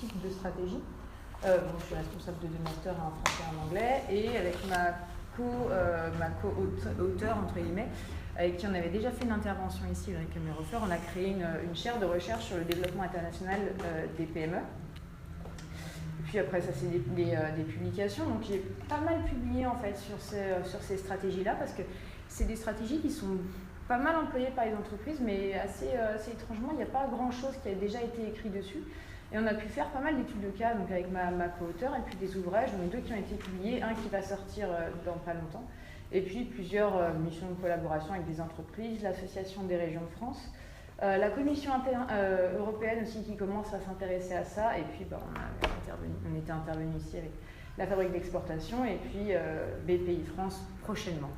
type de stratégie. Je suis responsable de 2 masters, un français et un anglais, et avec ma co-auteur, entre guillemets, avec qui on avait déjà fait une intervention ici, Ulrike Meyerhofer, on a créé une chaire de recherche sur le développement international des PME. Et puis après, ça c'est des publications, donc j'ai pas mal publié en fait sur ces stratégies-là, parce que c'est des stratégies qui sont pas mal employées par les entreprises, mais assez étrangement, il n'y a pas grand-chose qui a déjà été écrit dessus. Et on a pu faire pas mal d'études de cas, donc avec ma co-auteur, et puis des ouvrages, donc 2 qui ont été publiés, un qui va sortir dans pas longtemps, et puis plusieurs missions de collaboration avec des entreprises, l'Association des régions de France, la Commission européenne aussi qui commence à s'intéresser à ça, et puis on était intervenu ici avec la Fabrique d'exportation, et puis BPI France prochainement.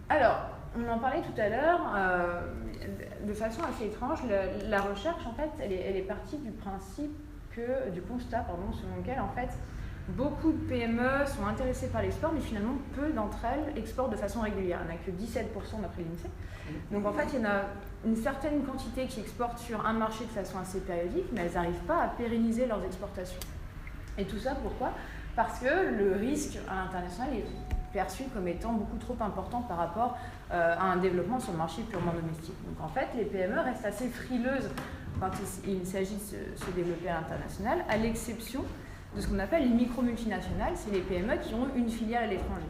Alors, on en parlait tout à l'heure, de façon assez étrange, la recherche, en fait, elle est partie du constat, selon lequel, en fait, beaucoup de PME sont intéressées par l'export, mais finalement, peu d'entre elles exportent de façon régulière. Il n'y en a que 17% d'après l'INSEE. Donc, en fait, il y en a une certaine quantité qui exportent sur un marché de façon assez périodique, mais elles n'arrivent pas à pérenniser leurs exportations. Et tout ça, pourquoi ? Parce que le risque à l'international est perçu comme étant beaucoup trop important par rapport à un développement sur le marché purement domestique. Donc en fait, les PME restent assez frileuses quand il s'agit de se développer à l'international, à l'exception de ce qu'on appelle les micro-multinationales, c'est les PME qui ont une filiale à l'étranger.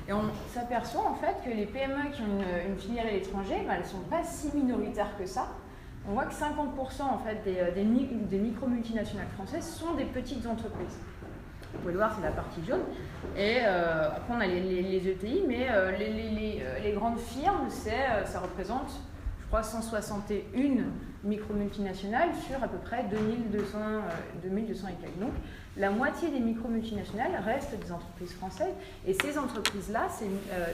Et on s'aperçoit en fait que les PME qui ont une filiale à l'étranger, elles ne sont pas si minoritaires que ça. On voit que 50% en fait, des micro-multinationales françaises sont des petites entreprises. Vous pouvez le voir, c'est la partie jaune. Et après, on a les ETI, mais les grandes firmes, ça représente, je crois, 161 micro-multinationales sur à peu près 2200 et quelques. Donc, la moitié des micro-multinationales restent des entreprises françaises. Et ces entreprises-là,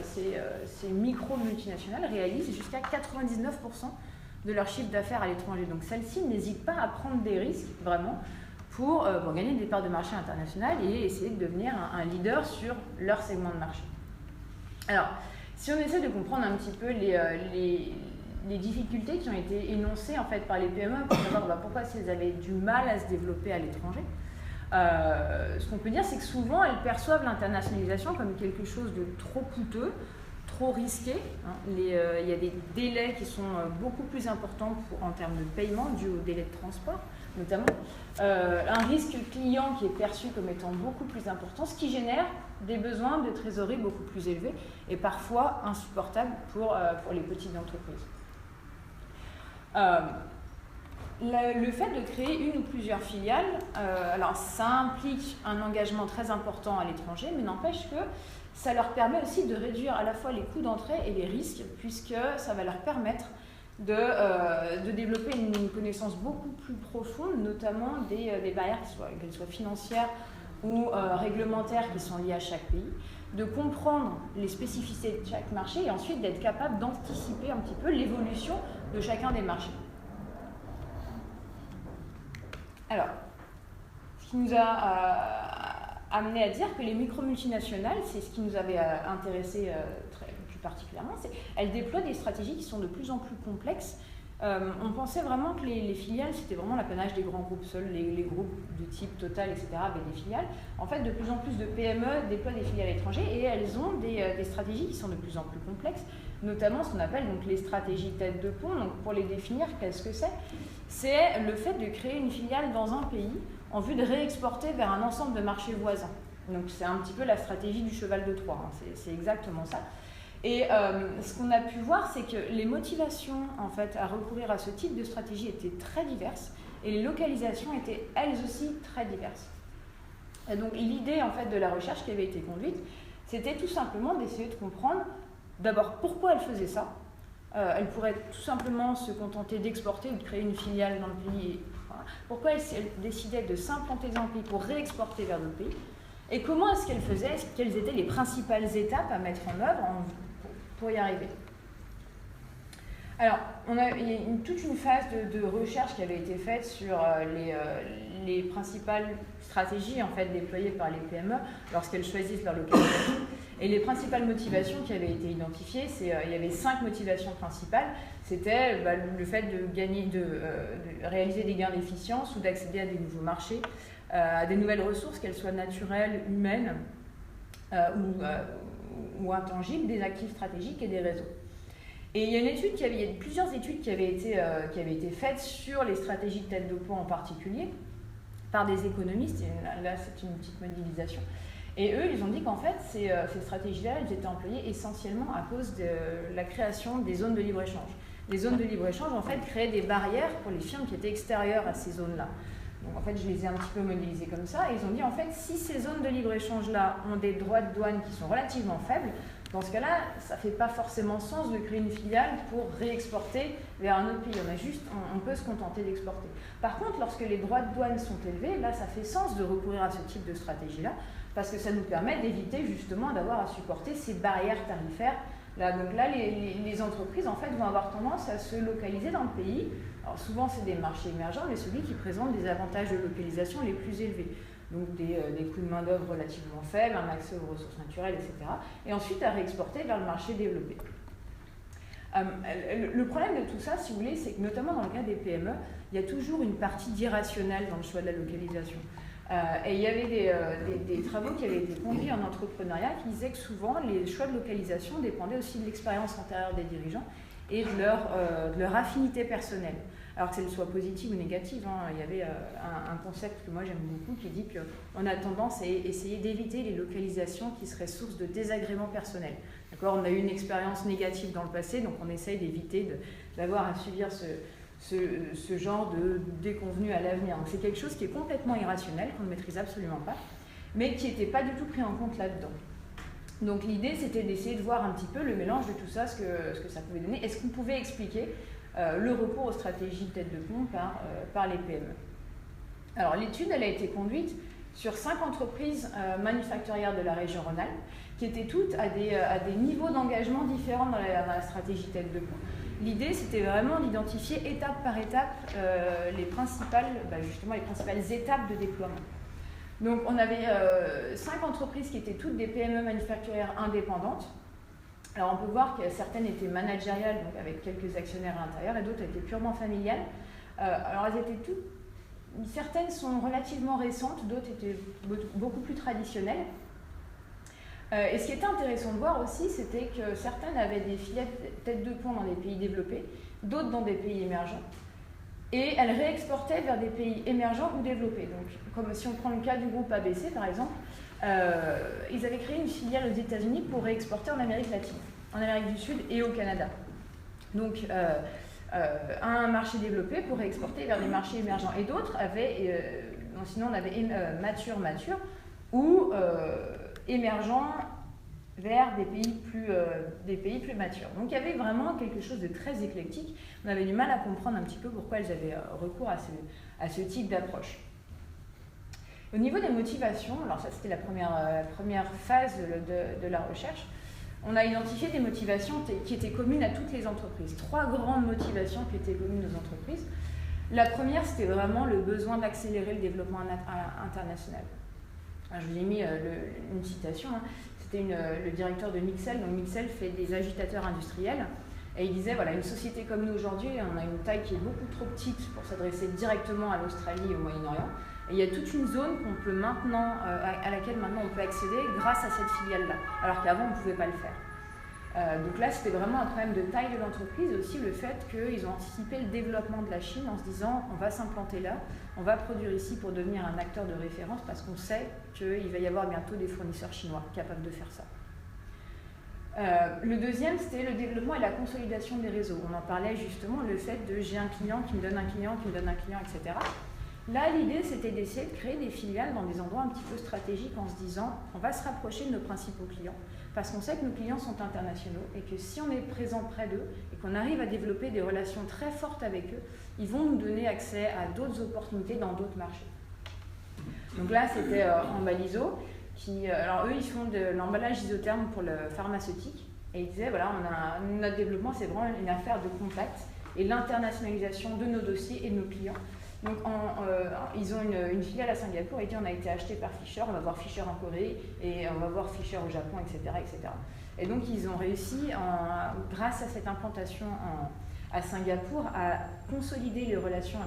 ces micro-multinationales réalisent jusqu'à 99% de leur chiffre d'affaires à l'étranger. Donc, celles-ci n'hésitent pas à prendre des risques, vraiment, pour gagner des parts de marché internationales et essayer de devenir un leader sur leur segment de marché. Alors, si on essaie de comprendre un petit peu les difficultés qui ont été énoncées en fait, par les PME pour savoir pourquoi elles avaient du mal à se développer à l'étranger, ce qu'on peut dire, c'est que souvent, elles perçoivent l'internationalisation comme quelque chose de trop coûteux, trop risqué. Il y a des délais qui sont beaucoup plus importants en termes de paiement dû au délai de transport, notamment. Un risque client qui est perçu comme étant beaucoup plus important, ce qui génère des besoins de trésorerie beaucoup plus élevés et parfois insupportables pour les petites entreprises. Le fait de créer une ou plusieurs filiales, alors ça implique un engagement très important à l'étranger, mais n'empêche que ça leur permet aussi de réduire à la fois les coûts d'entrée et les risques, puisque ça va leur permettre de développer une connaissance beaucoup plus profonde, notamment des barrières, qu'elles soient financières ou réglementaires qui sont liées à chaque pays, de comprendre les spécificités de chaque marché et ensuite d'être capable d'anticiper un petit peu l'évolution de chacun des marchés. Alors, ce qui nous a amené à dire que les micro-multinationales, c'est ce qui nous avait intéressé plus particulièrement, elles déploient des stratégies qui sont de plus en plus complexes. On pensait vraiment que les filiales, c'était vraiment l'apanage des grands groupes. Seuls les groupes de type Total, etc. avaient des filiales. En fait, de plus en plus de PME déploient des filiales à l'étranger et elles ont des stratégies qui sont de plus en plus complexes, notamment ce qu'on appelle donc, les stratégies tête de pont. Donc, pour les définir, qu'est-ce que c'est ? C'est le fait de créer une filiale dans un pays en vue de réexporter vers un ensemble de marchés voisins. Donc, c'est un petit peu la stratégie du cheval de Troie, hein. C'est exactement ça. Et ce qu'on a pu voir, c'est que les motivations en fait, à recourir à ce type de stratégie étaient très diverses et les localisations étaient elles aussi très diverses. Et donc l'idée en fait, de la recherche qui avait été conduite, c'était tout simplement d'essayer de comprendre d'abord pourquoi elles faisaient ça. Elles pourraient tout simplement se contenter d'exporter ou de créer une filiale dans le pays. Voilà. Pourquoi elles décidaient de s'implanter dans le pays pour réexporter vers d'autres pays. Et comment est-ce qu'elles faisaient, quelles étaient les principales étapes à mettre en œuvre pour y arriver. Alors, il y a toute une phase de recherche qui avait été faite sur les principales stratégies en fait, déployées par les PME lorsqu'elles choisissent leur localisation. Et les principales motivations qui avaient été identifiées, il y avait 5 motivations principales. C'était le fait de réaliser des gains d'efficience ou d'accéder à des nouveaux marchés, à des nouvelles ressources, qu'elles soient naturelles, humaines ou intangibles, des actifs stratégiques et des réseaux. Et il y a plusieurs études qui avaient été faites sur les stratégies de tête de pont en particulier, par des économistes, et là c'est une petite modélisation. Et eux, ils ont dit qu'en fait, ces stratégies-là, elles étaient employées essentiellement à cause de la création des zones de libre-échange. Les zones de libre-échange, en fait, créaient des barrières pour les firmes qui étaient extérieures à ces zones-là. Donc, en fait, je les ai un petit peu modélisées comme ça. Et ils ont dit, en fait, si ces zones de libre-échange-là ont des droits de douane qui sont relativement faibles, dans ce cas-là, ça ne fait pas forcément sens de créer une filiale pour réexporter vers un autre pays. On peut se contenter d'exporter. Par contre, lorsque les droits de douane sont élevés, là, ça fait sens de recourir à ce type de stratégie-là, parce que ça nous permet d'éviter justement d'avoir à supporter ces barrières tarifaires. Donc là, les entreprises en fait, vont avoir tendance à se localiser dans le pays. Alors souvent, c'est des marchés émergents, mais celui qui présente des avantages de localisation les plus élevés. Donc des coûts de main-d'œuvre relativement faibles, un accès aux ressources naturelles, etc. Et ensuite à réexporter vers le marché développé. Le problème de tout ça, si vous voulez, c'est que notamment dans le cas des PME, il y a toujours une partie d'irrationnel dans le choix de la localisation. Et il y avait des travaux qui avaient été conduits en entrepreneuriat qui disaient que souvent les choix de localisation dépendaient aussi de l'expérience antérieure des dirigeants et de leur affinité personnelle. Alors que qu'elle soit positive ou négative, il y avait un concept que moi j'aime beaucoup qui dit qu'on a tendance à essayer d'éviter les localisations qui seraient source de désagréments personnels. D'accord, on a eu une expérience négative dans le passé, donc on essaye d'éviter d'avoir à subir ce genre de déconvenu à l'avenir. Donc c'est quelque chose qui est complètement irrationnel, qu'on ne maîtrise absolument pas, mais qui n'était pas du tout pris en compte là-dedans. Donc l'idée, c'était d'essayer de voir un petit peu le mélange de tout ça, ce que ça pouvait donner. Est-ce qu'on pouvait expliquer le recours aux stratégies de tête de pont par les PME? Alors l'étude, elle a été conduite sur 5 entreprises manufacturières de la région Rhône-Alpes, qui étaient toutes à des niveaux d'engagement différents dans la stratégie tête de pont. L'idée, c'était vraiment d'identifier étape par étape les principales étapes de déploiement. Donc, on avait 5 entreprises qui étaient toutes des PME manufacturières indépendantes. Alors, on peut voir que certaines étaient managériales, donc avec quelques actionnaires à l'intérieur, et d'autres étaient purement familiales. Alors, elles étaient toutes... Certaines sont relativement récentes, d'autres étaient beaucoup plus traditionnelles. Et ce qui était intéressant de voir aussi, c'était que certaines avaient des filets tête de pont dans des pays développés, d'autres dans des pays émergents. Et elles réexportaient vers des pays émergents ou développés. Donc, comme si on prend le cas du groupe ABC, par exemple, ils avaient créé une filiale aux États-Unis pour réexporter en Amérique latine, en Amérique du Sud et au Canada. Donc, un marché développé pour réexporter vers des marchés émergents. Et d'autres avaient, sinon on avait mature, ou émergents vers des pays plus matures. Donc il y avait vraiment quelque chose de très éclectique. On avait du mal à comprendre un petit peu pourquoi elles avaient recours à ce type d'approche. Au niveau des motivations, alors ça c'était la première phase de la recherche, on a identifié des motivations qui étaient communes à toutes les entreprises. 3 grandes motivations qui étaient communes aux entreprises. La première, c'était vraiment le besoin d'accélérer le développement international. Alors, je vous ai mis une citation, c'était le directeur de Mixel. Donc Mixel fait des agitateurs industriels. Et il disait, voilà, une société comme nous aujourd'hui, on a une taille qui est beaucoup trop petite pour s'adresser directement à l'Australie et au Moyen-Orient. Et il y a toute une zone qu'on peut maintenant, à laquelle maintenant on peut accéder grâce à cette filiale-là, alors qu'avant on ne pouvait pas le faire. Donc là, c'était vraiment un problème de taille de l'entreprise, aussi le fait qu'ils ont anticipé le développement de la Chine en se disant on va s'implanter là, on va produire ici pour devenir un acteur de référence parce qu'on sait qu'il va y avoir bientôt des fournisseurs chinois capables de faire ça. Le deuxième, c'était le développement et la consolidation des réseaux. On en parlait justement, le fait de j'ai un client qui me donne un client, qui me donne un client, etc. Là, l'idée, c'était d'essayer de créer des filiales dans des endroits un petit peu stratégiques en se disant on va se rapprocher de nos principaux clients parce qu'on sait que nos clients sont internationaux et que si on est présent près d'eux et qu'on arrive à développer des relations très fortes avec eux, ils vont nous donner accès à d'autres opportunités dans d'autres marchés. Donc là, c'était Embaliso. Alors eux, ils font de l'emballage isotherme pour le pharmaceutique. Et ils disaient, voilà, notre développement, c'est vraiment une affaire de contact et l'internationalisation de nos dossiers et de nos clients. Donc ils ont une filiale à Singapour et on a été acheté par Fisher, on va voir Fisher en Corée et on va voir Fisher au Japon, etc. etc. Et donc ils ont réussi, grâce à cette implantation à Singapour, à consolider les relations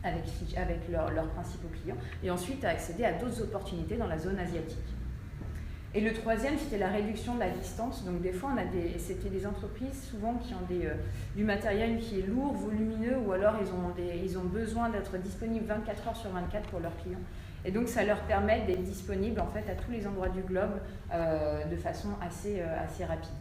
avec leurs principaux clients et ensuite à accéder à d'autres opportunités dans la zone asiatique. Et le troisième, c'était la réduction de la distance. Donc des fois, c'était des entreprises souvent qui ont du matériel qui est lourd, volumineux, ou alors ils ont besoin d'être disponibles 24 heures sur 24 pour leurs clients. Et donc ça leur permet d'être disponibles en fait à tous les endroits du globe de façon assez rapide.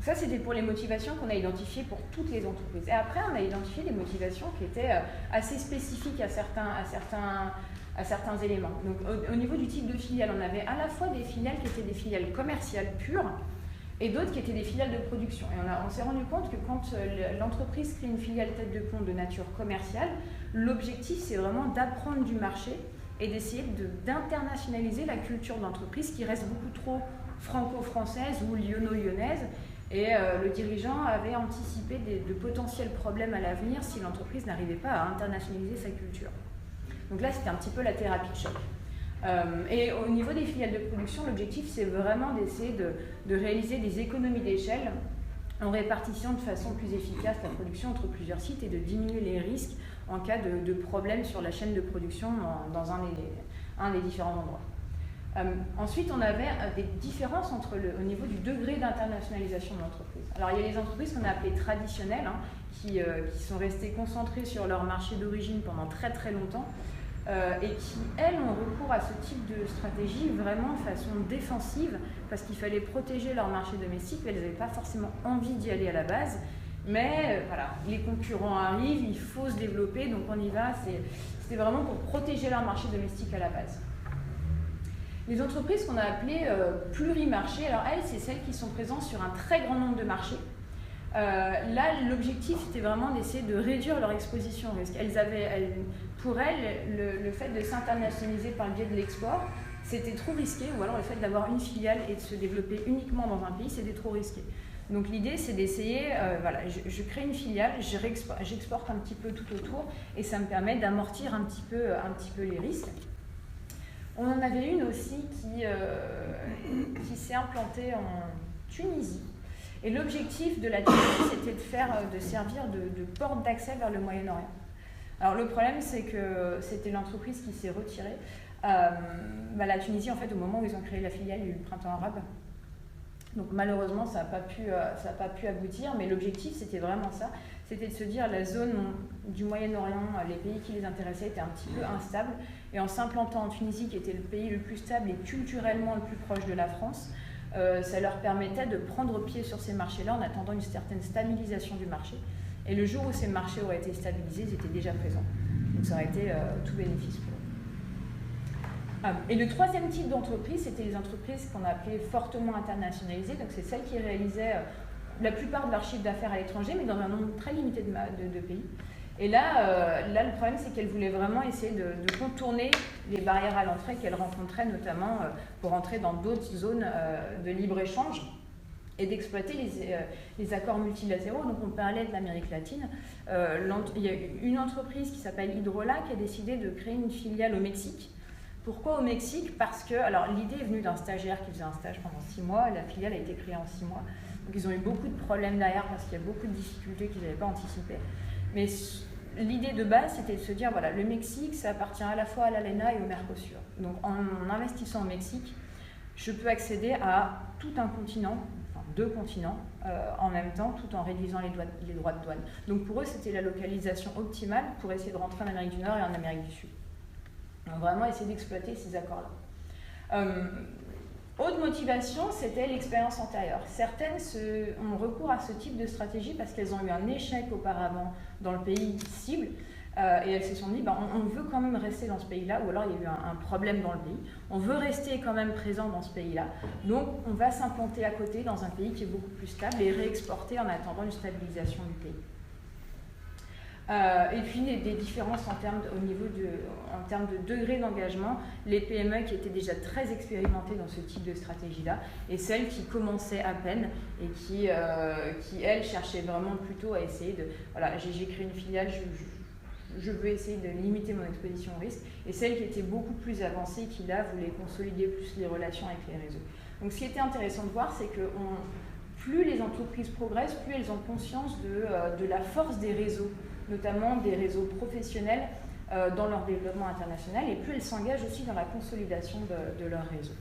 Ça, c'était pour les motivations qu'on a identifiées pour toutes les entreprises. Et après, on a identifié des motivations qui étaient assez spécifiques à certains éléments. Donc, au niveau du type de filiale, on avait à la fois des filiales qui étaient des filiales commerciales pures et d'autres qui étaient des filiales de production. Et on s'est rendu compte que quand l'entreprise crée une filiale tête de pont de nature commerciale, l'objectif, c'est vraiment d'apprendre du marché et d'essayer d'internationaliser la culture d'entreprise qui reste beaucoup trop franco-française ou lyonno-lyonnaise. Et le dirigeant avait anticipé de potentiels problèmes à l'avenir si l'entreprise n'arrivait pas à internationaliser sa culture. Donc là, c'était un petit peu la thérapie de choc. Et au niveau des filiales de production, l'objectif, c'est vraiment d'essayer de réaliser des économies d'échelle en répartissant de façon plus efficace la production entre plusieurs sites et de diminuer les risques en cas de problème sur la chaîne de production dans un des différents endroits. Ensuite, on avait des différences au niveau du degré d'internationalisation de l'entreprise. Alors, il y a les entreprises qu'on a appelées traditionnelles, qui sont restées concentrées sur leur marché d'origine pendant très très longtemps et qui, elles, ont recours à ce type de stratégie vraiment de façon défensive parce qu'il fallait protéger leur marché domestique, mais elles n'avaient pas forcément envie d'y aller à la base. Mais voilà, les concurrents arrivent, il faut se développer, donc on y va. C'était vraiment pour protéger leur marché domestique à la base. Les entreprises qu'on a appelées plurimarchés, alors elles, c'est celles qui sont présentes sur un très grand nombre de marchés. Là, l'objectif, c'était vraiment d'essayer de réduire leur exposition au risque. Pour elles, le fait de s'internationaliser par le biais de l'export, c'était trop risqué, ou alors le fait d'avoir une filiale et de se développer uniquement dans un pays, c'était trop risqué. Donc l'idée, c'est d'essayer, voilà, je crée une filiale, j'exporte un petit peu tout autour, et ça me permet d'amortir un petit peu les risques. On en avait une aussi qui s'est implantée en Tunisie. Et l'objectif de la Tunisie, c'était de servir de porte d'accès vers le Moyen-Orient. Alors le problème, c'est que c'était l'entreprise qui s'est retirée. La Tunisie, en fait, au moment où ils ont créé la filiale, il y a eu le printemps arabe. Donc malheureusement, ça n'a pas pu aboutir, mais l'objectif, c'était vraiment ça. C'était de se dire la zone du Moyen-Orient, les pays qui les intéressaient étaient un petit peu instables. Et en s'implantant en Tunisie, qui était le pays le plus stable et culturellement le plus proche de la France, ça leur permettait de prendre pied sur ces marchés-là en attendant une certaine stabilisation du marché. Et le jour où ces marchés auraient été stabilisés, ils étaient déjà présents. Donc ça aurait été tout bénéfice pour eux. Et le troisième type d'entreprise, c'était les entreprises qu'on a appelées fortement internationalisées. Donc c'est celles qui réalisaient la plupart de leur chiffre d'affaires à l'étranger, mais dans un nombre très limité de pays. Et là, le problème, c'est qu'elles voulaient vraiment essayer de contourner les barrières à l'entrée qu'elles rencontraient, notamment pour entrer dans d'autres zones de libre-échange et d'exploiter les accords multilatéraux. Donc on parlait de l'Amérique latine. Il y a une entreprise qui s'appelle Hydrola qui a décidé de créer une filiale au Mexique. Pourquoi au Mexique? Parce que, alors l'idée est venue d'un stagiaire qui faisait un stage pendant 6 mois, la filiale a été créée en 6 mois. Donc ils ont eu beaucoup de problèmes derrière parce qu'il y a beaucoup de difficultés qu'ils n'avaient pas anticipées. Mais l'idée de base, c'était de se dire, voilà, le Mexique, ça appartient à la fois à l'ALENA et au Mercosur. Donc en investissant au Mexique, je peux accéder à tout un continent, enfin 2 continents, en même temps, tout en réduisant les droits de douane. Donc pour eux, c'était la localisation optimale pour essayer de rentrer en Amérique du Nord et en Amérique du Sud. Donc vraiment essayer d'exploiter ces accords-là. Autre motivation, c'était l'expérience antérieure. Certaines ont recours à ce type de stratégie parce qu'elles ont eu un échec auparavant dans le pays cible et elles se sont dit on veut quand même rester dans ce pays-là, ou alors il y a eu un problème dans le pays, on veut rester quand même présent dans ce pays-là, donc on va s'implanter à côté dans un pays qui est beaucoup plus stable et réexporter en attendant une stabilisation du pays. Et puis des différences en termes de degré d'engagement, les PME qui étaient déjà très expérimentées dans ce type de stratégie-là, et celles qui commençaient à peine et qui elles, cherchaient vraiment plutôt à essayer de... Voilà, j'ai créé une filiale, je veux essayer de limiter mon exposition au risque, et celles qui étaient beaucoup plus avancées, qui là voulaient consolider plus les relations avec les réseaux. Donc ce qui était intéressant de voir, c'est que plus les entreprises progressent, plus elles ont conscience de la force des réseaux, notamment des réseaux professionnels dans leur développement international, et plus elles s'engagent aussi dans la consolidation de leur réseau.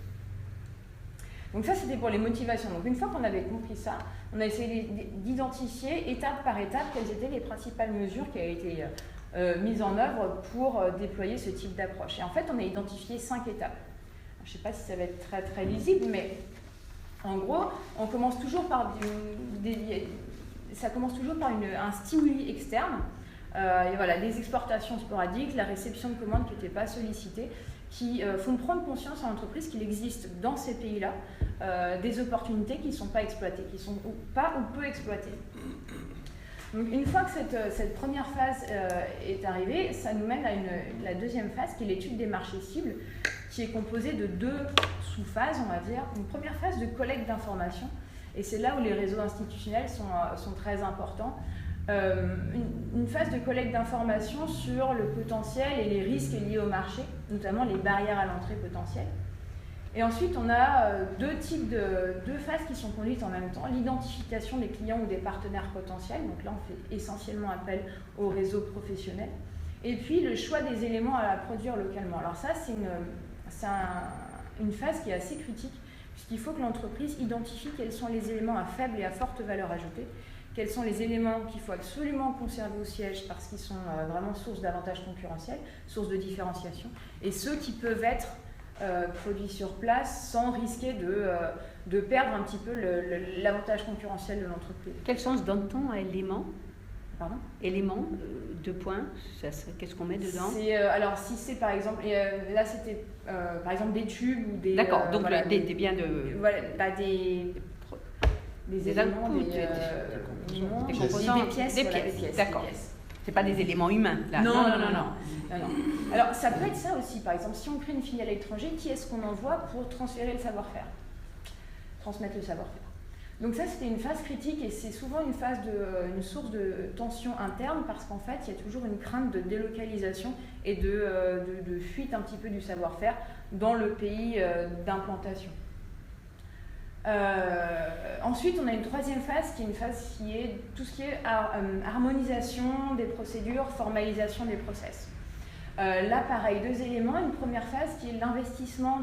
Donc ça, c'était pour les motivations. Donc une fois qu'on avait compris ça, on a essayé d'identifier étape par étape quelles étaient les principales mesures qui avaient été mises en œuvre pour déployer ce type d'approche. Et en fait, on a identifié 5 étapes. Je ne sais pas si ça va être très très lisible, mais en gros, on commence toujours par un stimuli externe. Et voilà, des exportations sporadiques, la réception de commandes qui n'étaient pas sollicitées, qui font prendre conscience à l'entreprise qu'il existe dans ces pays-là des opportunités qui ne sont pas exploitées, qui sont pas ou peu exploitées. Donc une fois que cette première phase est arrivée, ça nous mène à la deuxième phase qui est l'étude des marchés cibles, qui est composée de 2 sous-phases, on va dire. Une première phase de collecte d'informations, et c'est là où les réseaux institutionnels sont très importants. Une phase de collecte d'informations sur le potentiel et les risques liés au marché, notamment les barrières à l'entrée potentielles. Et ensuite, on a deux phases qui sont conduites en même temps. L'identification des clients ou des partenaires potentiels, donc là on fait essentiellement appel au réseau professionnel. Et puis le choix des éléments à produire localement. Alors ça, c'est une phase qui est assez critique, puisqu'il faut que l'entreprise identifie quels sont les éléments à faible et à forte valeur ajoutée, quels sont les éléments qu'il faut absolument conserver au siège parce qu'ils sont vraiment source d'avantages concurrentiels, source de différenciation, et ceux qui peuvent être produits sur place sans risquer de perdre un petit peu l'avantage concurrentiel de l'entreprise. Quel sens donne-t-on à éléments? Pardon? Éléments, 2 points, qu'est-ce qu'on met dedans? Alors si c'est par exemple, là c'était par exemple des tubes ou des... D'accord, donc voilà, des biens de... Voilà, des éléments, des composants, des pièces. D'accord. C'est pas des éléments humains, là. Non. Alors, ça peut être ça aussi, par exemple, si on crée une filiale à l'étranger, qui est-ce qu'on envoie pour transférer le savoir-faire, transmettre le savoir-faire? Donc ça, c'était une phase critique et c'est souvent une source de tension interne parce qu'en fait, il y a toujours une crainte de délocalisation et de fuite un petit peu du savoir-faire dans le pays d'implantation. Ensuite, on a une troisième phase qui est une phase qui est tout ce qui est harmonisation des procédures, formalisation des process. Là, pareil, 2 éléments. Une première phase qui est l'investissement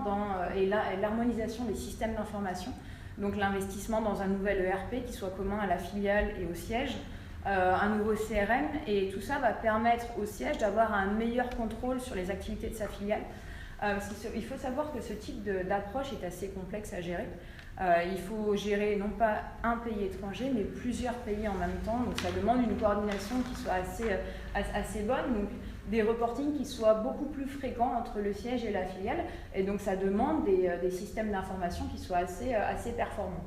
et l'harmonisation des systèmes d'information. Donc l'investissement dans un nouvel ERP qui soit commun à la filiale et au siège, un nouveau CRM, et tout ça va permettre au siège d'avoir un meilleur contrôle sur les activités de sa filiale. Il faut savoir que ce type d'approche est assez complexe à gérer. Il faut gérer non pas un pays étranger, mais plusieurs pays en même temps. Donc ça demande une coordination qui soit assez bonne, donc des reportings qui soient beaucoup plus fréquents entre le siège et la filiale. Et donc ça demande des systèmes d'information qui soient assez performants.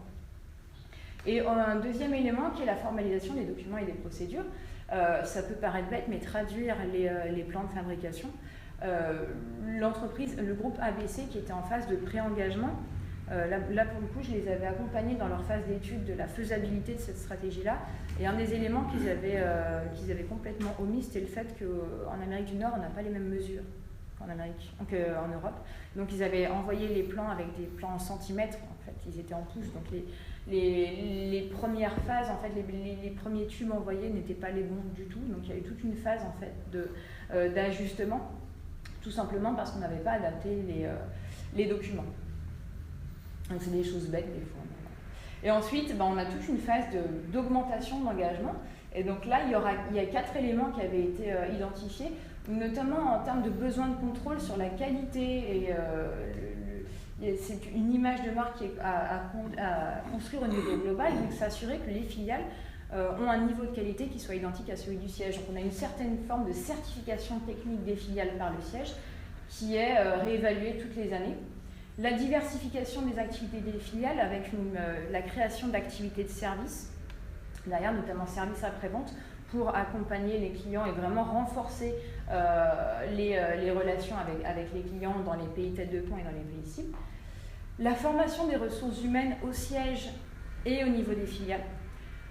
Et un deuxième élément qui est la formalisation des documents et des procédures. Ça peut paraître bête, mais traduire les plans de fabrication. L'entreprise, le groupe ABC qui était en phase de pré-engagement, là pour le coup je les avais accompagnés dans leur phase d'étude de la faisabilité de cette stratégie-là, et un des éléments qu'ils avaient complètement omis, c'était le fait qu'en Amérique du Nord on n'a pas les mêmes mesures qu'en Europe. Donc ils avaient envoyé les plans avec des plans en centimètres, en fait ils étaient en pouces, donc les premières phases, en fait les premiers tubes envoyés n'étaient pas les bons du tout, donc il y a eu toute une phase en fait d'ajustement, tout simplement parce qu'on n'avait pas adapté les documents. Donc c'est des choses bêtes des fois. Et ensuite, on a toute une phase d'augmentation d'engagement. Et donc là, il y a 4 éléments qui avaient été identifiés, notamment en termes de besoin de contrôle sur la qualité. Et c'est une image de marque qui est à construire au niveau global, donc s'assurer que les filiales ont un niveau de qualité qui soit identique à celui du siège. Donc on a une certaine forme de certification technique des filiales par le siège qui est réévaluée toutes les années. La diversification des activités des filiales avec la création d'activités de services, derrière notamment services après-vente, pour accompagner les clients et vraiment renforcer les relations avec les clients dans les pays tête de pont et dans les pays cibles. La formation des ressources humaines au siège et au niveau des filiales.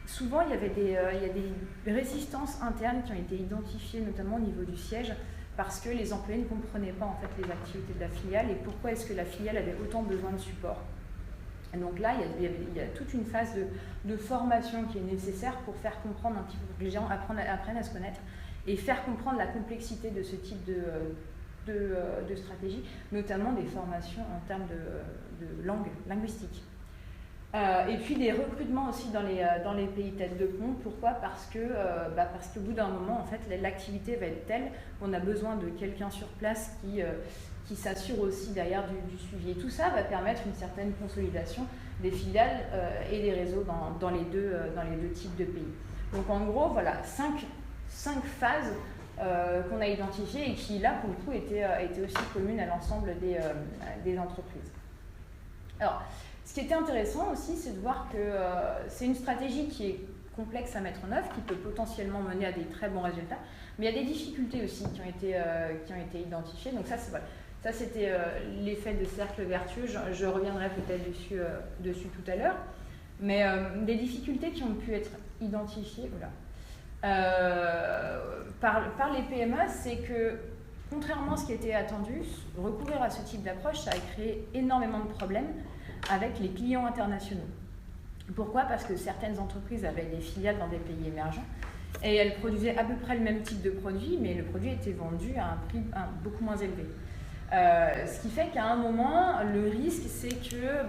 Souvent, il y a des résistances internes qui ont été identifiées, notamment au niveau du siège, parce que les employés ne comprenaient pas en fait, les activités de la filiale et pourquoi est-ce que la filiale avait autant besoin de support. Et donc là, il y a toute une phase de formation qui est nécessaire pour faire comprendre un petit peu, pour que les gens apprennent à se connaître et faire comprendre la complexité de ce type de stratégie, notamment des formations en termes de langue linguistique. Et puis des recrutements aussi dans les pays tête de pont. Pourquoi ? Parce qu'au bout d'un moment, en fait, l'activité va être telle qu'on a besoin de quelqu'un sur place qui s'assure aussi derrière du suivi. Et tout ça va permettre une certaine consolidation des filiales et des réseaux dans les deux types de pays. Donc en gros, voilà, cinq phases qu'on a identifiées et qui, là, pour le coup, étaient aussi communes à l'ensemble des entreprises. Alors, ce qui était intéressant aussi, c'est de voir que c'est une stratégie qui est complexe à mettre en œuvre, qui peut potentiellement mener à des très bons résultats, mais il y a des difficultés aussi qui ont été identifiées. Donc ça, c'était l'effet de cercle vertueux. Je reviendrai peut-être dessus tout à l'heure. Mais des difficultés qui ont pu être identifiées par les PME, c'est que, contrairement à ce qui était attendu, recourir à ce type d'approche, ça a créé énormément de problèmes avec les clients internationaux. Pourquoi ? Parce que certaines entreprises avaient des filiales dans des pays émergents et elles produisaient à peu près le même type de produit, mais le produit était vendu à un prix beaucoup moins élevé. Ce qui fait qu'à un moment, le risque, c'est que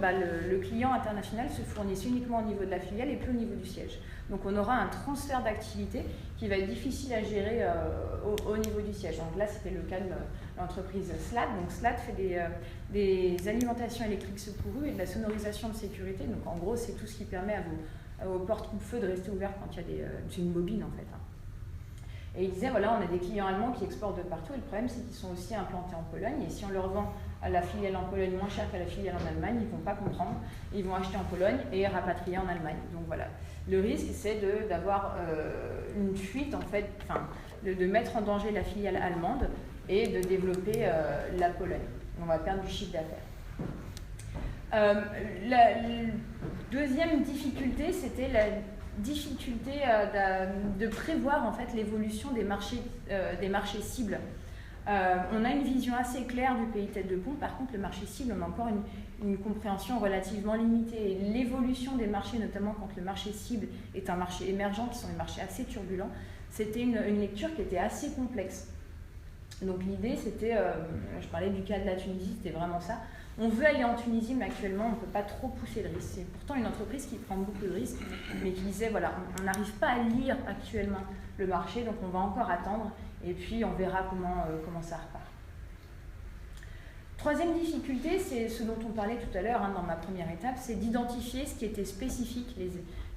le client international se fournisse uniquement au niveau de la filiale et plus au niveau du siège. Donc on aura un transfert d'activité qui va être difficile à gérer au niveau du siège. Donc là, c'était le cas de l'entreprise SLAT. Donc SLAT fait des alimentations électriques secourues et de la sonorisation de sécurité. Donc en gros, c'est tout ce qui permet aux portes coupe-feu de rester ouvertes quand il y a c'est une bobine en fait. Et il disait, voilà, on a des clients allemands qui exportent de partout, et le problème, c'est qu'ils sont aussi implantés en Pologne, et si on leur vend à la filiale en Pologne moins cher qu'à la filiale en Allemagne, ils ne vont pas comprendre, ils vont acheter en Pologne et rapatrier en Allemagne. Donc voilà, le risque, c'est d'avoir une fuite, en fait, de mettre en danger la filiale allemande et de développer la Pologne. On va perdre du chiffre d'affaires. La deuxième difficulté, c'était la difficulté de prévoir en fait l'évolution des marchés cibles. On a une vision assez claire du pays tête de pont. Par contre, le marché cible, on a encore une compréhension relativement limitée. Et l'évolution des marchés, notamment quand le marché cible est un marché émergent, qui sont des marchés assez turbulents, c'était une lecture qui était assez complexe. Donc l'idée, c'était, je parlais du cas de la Tunisie, c'était vraiment ça. On veut aller en Tunisie, mais actuellement, on ne peut pas trop pousser le risque. C'est pourtant une entreprise qui prend beaucoup de risques, mais qui disait, voilà, on n'arrive pas à lire actuellement le marché, donc on va encore attendre, et puis on verra comment ça repart. Troisième difficulté, c'est ce dont on parlait tout à l'heure dans ma première étape, c'est d'identifier ce qui était spécifique,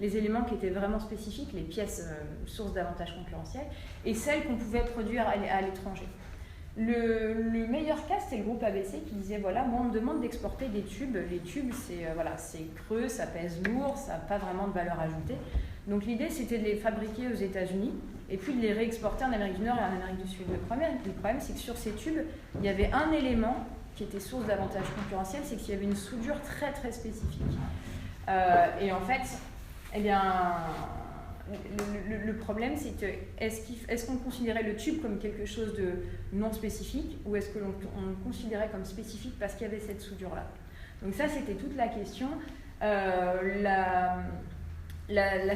les éléments qui étaient vraiment spécifiques, les pièces sources d'avantages concurrentiels, et celles qu'on pouvait produire à l'étranger. Le meilleur cas, c'était le groupe ABC qui disait, voilà, moi on me demande d'exporter des tubes. Les tubes, c'est creux, ça pèse lourd, ça n'a pas vraiment de valeur ajoutée. Donc l'idée, c'était de les fabriquer aux États-Unis et puis de les réexporter en Amérique du Nord et en Amérique du Sud. Le problème, c'est que sur ces tubes, il y avait un élément qui était source d'avantages concurrentiels, c'est qu'il y avait une soudure très très spécifique. Et en fait, eh bien, le problème, c'est que est-ce qu'on considérait le tube comme quelque chose de non spécifique ou est-ce que l'on le considérait comme spécifique parce qu'il y avait cette soudure-là? Donc ça, c'était toute la question. La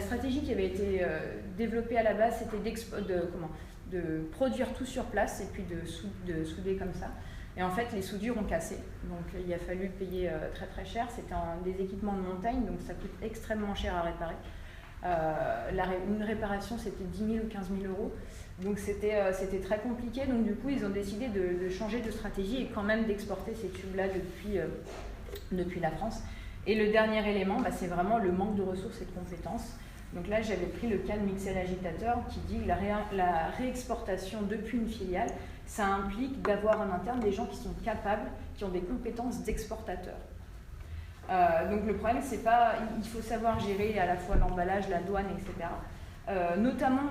stratégie qui avait été développée à la base, c'était de produire tout sur place et puis de souder comme ça. Et en fait, les soudures ont cassé. Donc il a fallu payer très très cher. C'était des équipements de montagne, donc ça coûte extrêmement cher à réparer. Une réparation, c'était 10 000 ou 15 000 euros. Donc c'était très compliqué. Donc du coup, ils ont décidé de changer de stratégie et quand même d'exporter ces tubes-là depuis la France. Et le dernier élément, c'est vraiment le manque de ressources et de compétences. Donc là, j'avais pris le cas de Mixel Agitator qui dit que la réexportation depuis une filiale, ça implique d'avoir en interne des gens qui sont capables, qui ont des compétences d'exportateurs. Donc le problème, c'est pas, il faut savoir gérer à la fois l'emballage, la douane, etc. notamment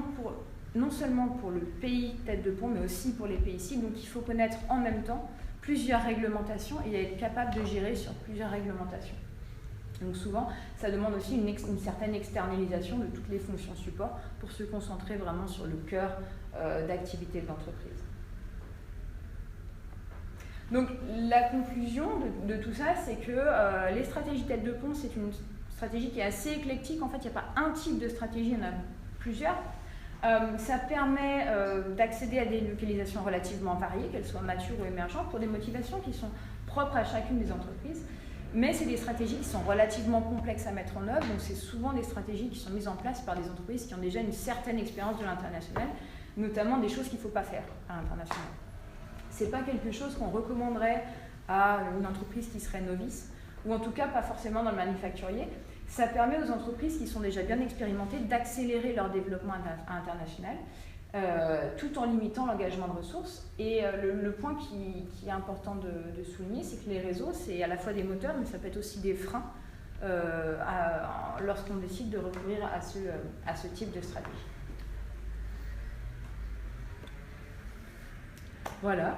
non seulement pour le pays tête de pont, mais aussi pour les pays cibles. Donc il faut connaître en même temps plusieurs réglementations et être capable de gérer sur plusieurs réglementations. Donc souvent, ça demande aussi une certaine externalisation de toutes les fonctions support pour se concentrer vraiment sur le cœur d'activité de l'entreprise. Donc la conclusion de tout ça, c'est que les stratégies tête de pont, c'est une stratégie qui est assez éclectique. En fait, il n'y a pas un type de stratégie, il y en a plusieurs. Ça permet d'accéder à des localisations relativement variées, qu'elles soient matures ou émergentes, pour des motivations qui sont propres à chacune des entreprises. Mais c'est des stratégies qui sont relativement complexes à mettre en œuvre, donc c'est souvent des stratégies qui sont mises en place par des entreprises qui ont déjà une certaine expérience de l'international, notamment des choses qu'il ne faut pas faire à l'international. Ce n'est pas quelque chose qu'on recommanderait à une entreprise qui serait novice, ou en tout cas pas forcément dans le manufacturier. Ça permet aux entreprises qui sont déjà bien expérimentées d'accélérer leur développement international, tout en limitant l'engagement de ressources. Et le point qui est important de souligner, c'est que les réseaux, c'est à la fois des moteurs, mais ça peut être aussi des freins lorsqu'on décide de recourir à ce type de stratégie. Voilà.